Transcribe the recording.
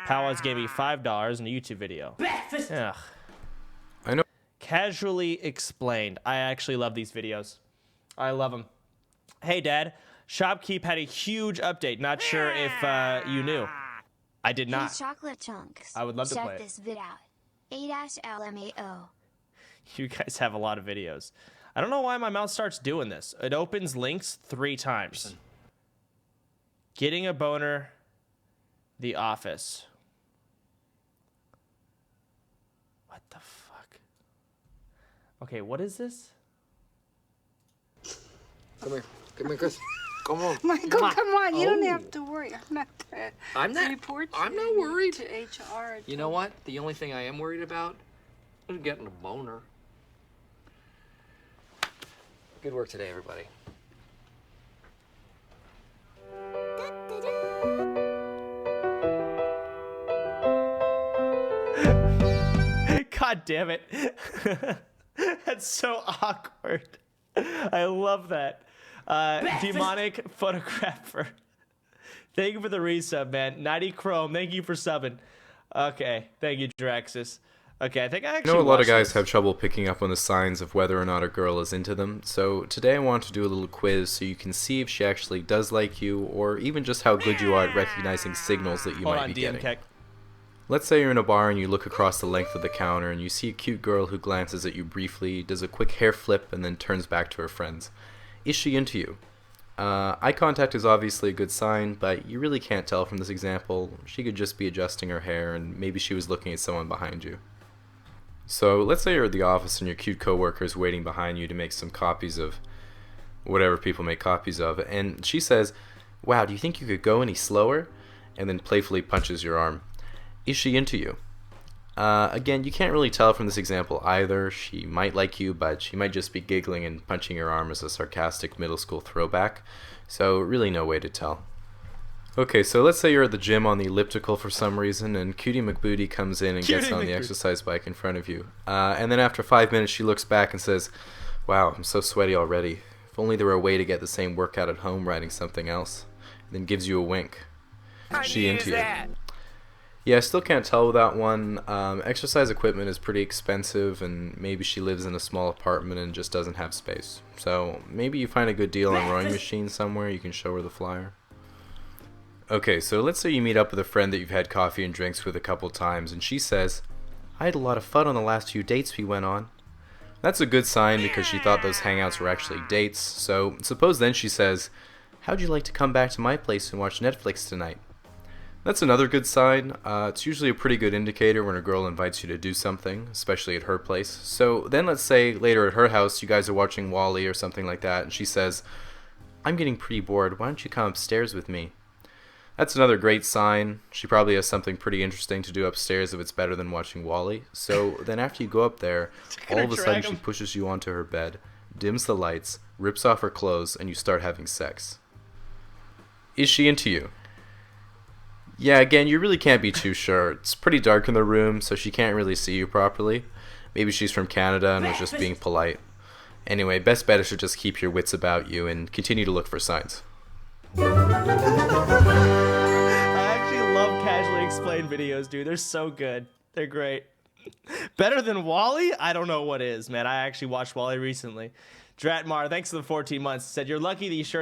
Powers gave me $5 in a YouTube video. Ugh. I know. Casually explained. I actually love these videos. I love them. Hey, Dad. Shopkeep had a huge update. Not sure if you knew. I did not. Hey, chocolate chunks. I would love to play it. Check this vid out. A-LMAO. You guys have a lot of videos. I don't know why my mouse starts doing this. It opens links 3 times. Getting a boner. The Office. What the fuck? Okay, what is this? Come here. Come here, Chris. Come on. Michael, come on. You don't have to worry. I'm not I'm not worried. to HR. You know what? The only thing I am worried about is getting a boner. Good work today, everybody. God damn it. That's so awkward. I love that. Demonic photographer. Thank you for the resub, man. 90 Chrome, thank you for subbing. Okay, thank you, Draxus. Okay, I think I actually I know a lot of watched guys this. have trouble picking up on the signs of whether or not a girl is into them, so today I want to do a little quiz so you can see if she actually does like you, or even just how good you are at recognizing signals that you Hold might on, be getting. DMK. Let's say you're in a bar and you look across the length of the counter and you see a cute girl who glances at you briefly, does a quick hair flip, and then turns back to her friends. Is she into you? Eye contact is obviously a good sign, but you really can't tell from this example. She could just be adjusting her hair, and maybe she was looking at someone behind you. So let's say you're at the office and your cute coworker is waiting behind you to make some copies of whatever people make copies of, and she says, "Wow, do you think you could go any slower?" and then playfully punches your arm. Is she into you? Again, you can't really tell from this example either. She might like you, but she might just be giggling and punching your arm as a sarcastic middle school throwback, so really no way to tell. Okay, so let's say you're at the gym on the elliptical for some reason, and Cutie McBooty comes in and gets on the exercise bike in front of you. And then after 5 minutes, she looks back and says, "Wow, I'm so sweaty already. If only there were a way to get the same workout at home riding something else." And then gives you a wink. Is she into you? Yeah, I still can't tell with that one. Exercise equipment is pretty expensive, and maybe she lives in a small apartment and just doesn't have space. So maybe you find a good deal on rowing machine somewhere, you can show her the flyer. Okay, so let's say you meet up with a friend that you've had coffee and drinks with a couple times, and she says, "I had a lot of fun on the last few dates we went on." That's a good sign because she thought those hangouts were actually dates. So suppose then she says, "How'd you like to come back to my place and watch Netflix tonight?" That's another good sign. It's usually a pretty good indicator when a girl invites you to do something, especially at her place. So then let's say later at her house you guys are watching Wall-E or something like that, and she says, "I'm getting pretty bored, why don't you come upstairs with me?" That's another great sign. She probably has something pretty interesting to do upstairs if it's better than watching Wall-E. So then after you go up there, all of a sudden she pushes you onto her bed, dims the lights, rips off her clothes, and you start having sex. Is she into you? Yeah, again, you really can't be too sure. It's pretty dark in the room, so she can't really see you properly. Maybe she's from Canada and was just being polite. Anyway, best bet is to just keep your wits about you and continue to look for signs. I actually love casually explained videos, dude. They're so good. They're great. Better than Wall-E? I don't know what is, man. I actually watched Wall-E recently. Dratmar, thanks for the 14 months. Said, "You're lucky these shirts